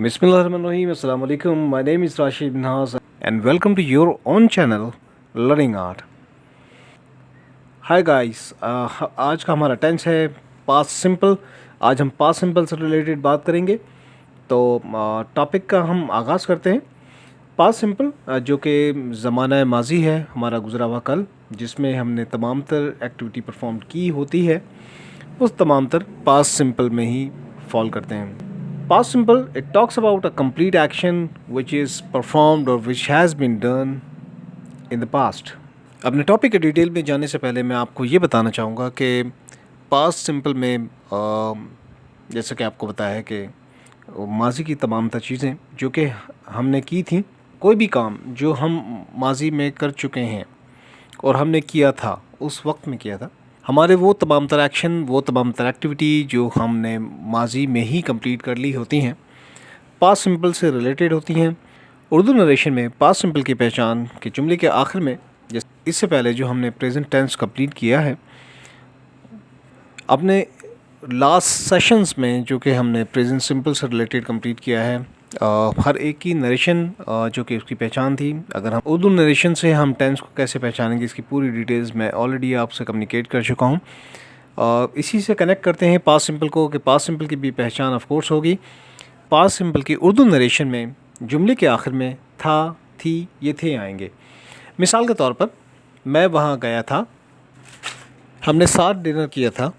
Bismillahirrahmanirrahim. Assalamu alaikum. My name is Rashid Naz and welcome to your own channel Learning Art. Hi guys. आज का हमारा tense है past simple. आज हम past simple से related बात करेंगे. तो टॉपिक का हम आगाज़ करते हैं. पास्ट सिंपल जो कि ज़माना माजी है, हमारा गुजरा हुआ कल, जिसमें हमने तमाम तर एक्टिविटी परफॉर्म की होती है, उस तमाम तर पास्ट सिंपल में ही फॉल करते हैं. Past simple, it talks about a complete action which is performed or which has been done in the past. अपने टॉपिक के डिटेल में जाने से पहले मैं आपको ये बताना चाहूँगा कि पास्ट सिंपल में जैसे कि आपको बताया है कि माजी की तमाम तर चीज़ें जो कि हमने की थी, कोई भी काम जो हम माजी में कर चुके हैं और हमने किया था, उस वक्त में किया था, हमारे वो तमाम तर एक्शन, वो तमाम तर एक्टिविटी जो हमने माजी में ही कंप्लीट कर ली होती हैं, पास्ट सिंपल से रिलेटेड होती हैं. उर्दू नरेशन में पास्ट सिंपल की पहचान के जुमले के आखिर में, जैसे इससे पहले जो हमने प्रेजेंट टेंस कंप्लीट किया है, अपने लास्ट सेशंस में जो कि हमने प्रेजेंट सिंपल से रिलेटेड कंप्लीट किया है, हर एक की नरेशन जो कि उसकी पहचान थी. अगर हम उर्दू नरेशन से हम टेंस को कैसे पहचानेंगे, इसकी पूरी डिटेल्स मैं ऑलरेडी आपसे कम्युनिकेट कर चुका हूँ. इसी से कनेक्ट करते हैं पास्ट सिंपल को कि पास्ट सिंपल की भी पहचान ऑफ कोर्स होगी. पास्ट सिंपल की उर्दू नरेशन में जुमले के आखिर में था, थी, ये थे आएंगे. मिसाल के तौर पर, मैं वहाँ गया था, हमने साथ डिनर किया था,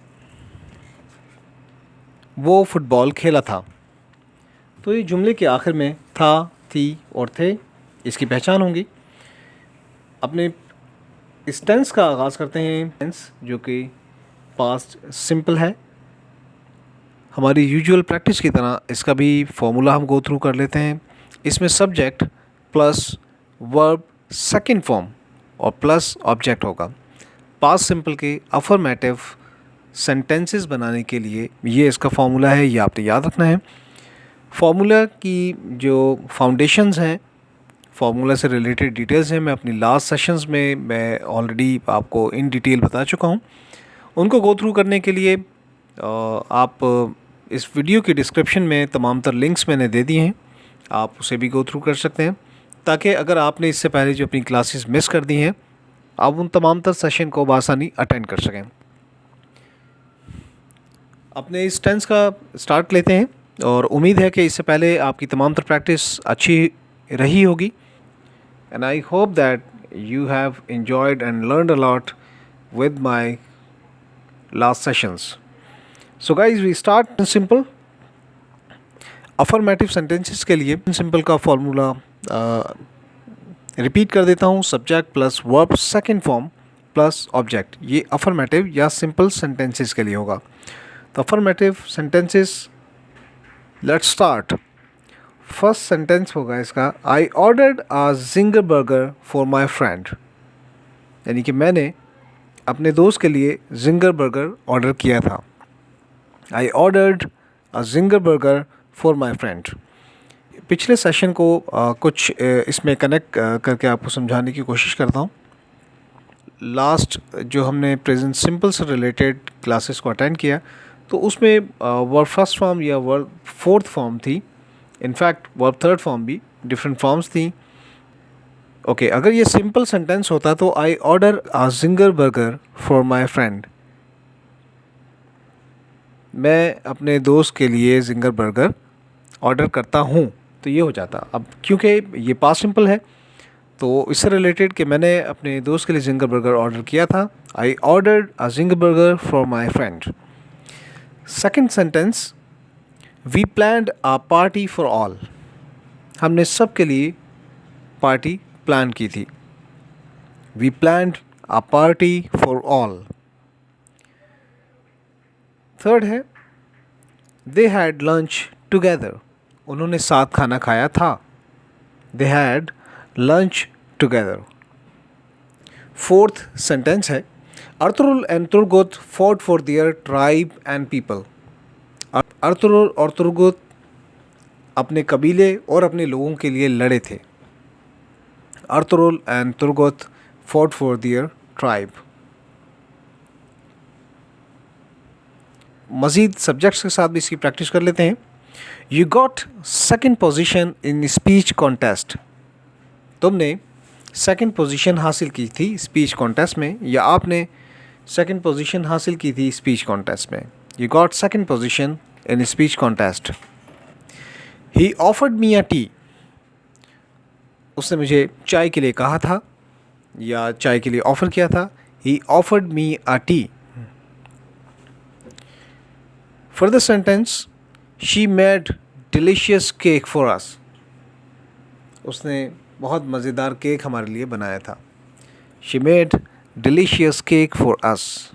वो फुटबॉल खेला था. तो ये जुमले के आखिर में था, थी और थे, इसकी पहचान होंगी. अपने इस टेंस का आगाज़ करते हैं. टेंस जो कि पास्ट सिंपल है, हमारी यूजुअल प्रैक्टिस की तरह इसका भी फॉर्मूला हम गो थ्रू कर लेते हैं. इसमें subject plus verb second form और प्लस ऑब्जेक्ट होगा. पास्ट सिंपल के अफर्मेटिव सेंटेंसेस बनाने के लिए ये इसका फॉर्मूला है, ये आपने याद रखना है. फार्मूला की जो फाउंडेशंस हैं, फार्मूला से रिलेटेड डिटेल्स हैं, मैं अपनी लास्ट सेशंस में मैं ऑलरेडी आपको इन डिटेल बता चुका हूं. उनको गो थ्रू करने के लिए आप इस वीडियो की डिस्क्रिप्शन में तमाम तर लिंक्स मैंने दे दिए हैं, आप उसे भी गो थ्रू कर सकते हैं, ताकि अगर आपने इससे पहले जो अपनी क्लासेस मिस कर दी हैं, आप उन तमाम तर सेशन को बआसानी अटेंड कर सकें. अपने इस टेंस का स्टार्ट लेते हैं और उम्मीद है कि इससे पहले आपकी तमाम तर प्रैक्टिस अच्छी रही होगी. And I hope that you have enjoyed and learned a lot with my last sessions. So guys, we start simple. Affirmative sentences के लिए सिंपल का फॉर्मूला रिपीट कर देता हूँ. Subject plus verb second form plus object, ये affirmative या simple sentences के लिए होगा. तो affirmative sentences, let's start. First sentence होगा इसका, I ordered a zinger burger for my friend. यानी कि मैंने अपने दोस्त के लिए जिंगर बर्गर ऑर्डर किया था. I ordered a zinger burger for my friend. पिछले सेशन को कुछ इसमें कनेक्ट करके आपको समझाने की कोशिश करता हूँ. लास्ट जो हमने प्रेजेंट सिंपल से रिलेटेड क्लासेस को अटेंड किया, तो उसमें वर्ब फर्स्ट फॉर्म या वर्ब फोर्थ फॉर्म थी. इनफैक्ट वर्ब थर्ड फॉर्म भी डिफरेंट फॉर्म्स थी. ओके, अगर ये सिंपल सेंटेंस होता तो I order a zinger burger for my friend, मैं अपने दोस्त के लिए जिंगर बर्गर ऑर्डर करता हूँ, तो ये हो जाता. अब क्योंकि ये पास्ट सिंपल है, तो इससे रिलेटेड कि मैंने अपने दोस्त के लिए जिंगर बर्गर ऑर्डर किया था, I ordered a zinger burger for my friend. Second sentence, we planned a party for all, हमने सब के लिए पार्टी प्लान की थी. We planned a party for all. Third है, दे हैड लंच टुगेदर, उन्होंने साथ खाना खाया था. They had lunch together. Fourth sentence है, Ertugrul and Turgut fought for their tribe and people. Ertugrul और तुर्गुत अपने कबीले और अपने लोगों के लिए लड़े थे. Ertugrul and Turgut fought for their tribe. मज़ीद सब्जेक्ट्स के साथ भी इसकी प्रैक्टिस कर लेते हैं. You got second position in speech contest. तुमने सेकंड पोजीशन हासिल की थी स्पीच कॉन्टेस्ट में, या आपने सेकंड पोजीशन हासिल की थी स्पीच कॉन्टेस्ट में। You got second position in speech contest. He offered me a T. उसने मुझे चाय के लिए कहा था या चाय के लिए ऑफ़र किया था। He offered me a tea. Further sentence, she made delicious cake for us. उसने बहुत मज़ेदार केक हमारे लिए बनाया था। She made delicious cake for us.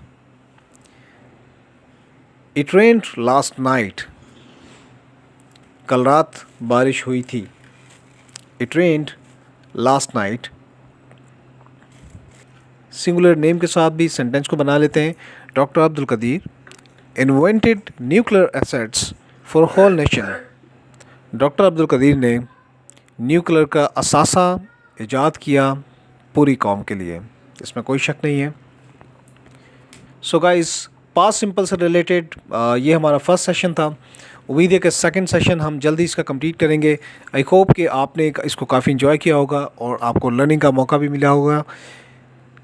It rained last night. कल रात बारिश हुई थी। It rained last night. Singular name के साथ भी सेंटेंस को बना लेते हैं। Doctor Abdul Qadeer invented nuclear assets for whole nation. Doctor Abdul Qadeer ने न्यूक्लियर का असासा इजाद किया पूरी कौम के लिए। इसमें कोई शक नहीं है। सो गाइस, पास्ट सिंपल से रिलेटेड ये हमारा फर्स्ट सेशन था। उम्मीद है कि सेकंड सेशन हम जल्दी इसका कंप्लीट करेंगे। आई होप कि आपने इसको काफ़ी इन्जॉय किया होगा और आपको लर्निंग का मौका भी मिला होगा।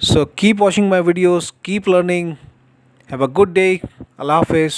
So keep watching my videos, keep learning. Have a good day. अल्लाह हाफिज़।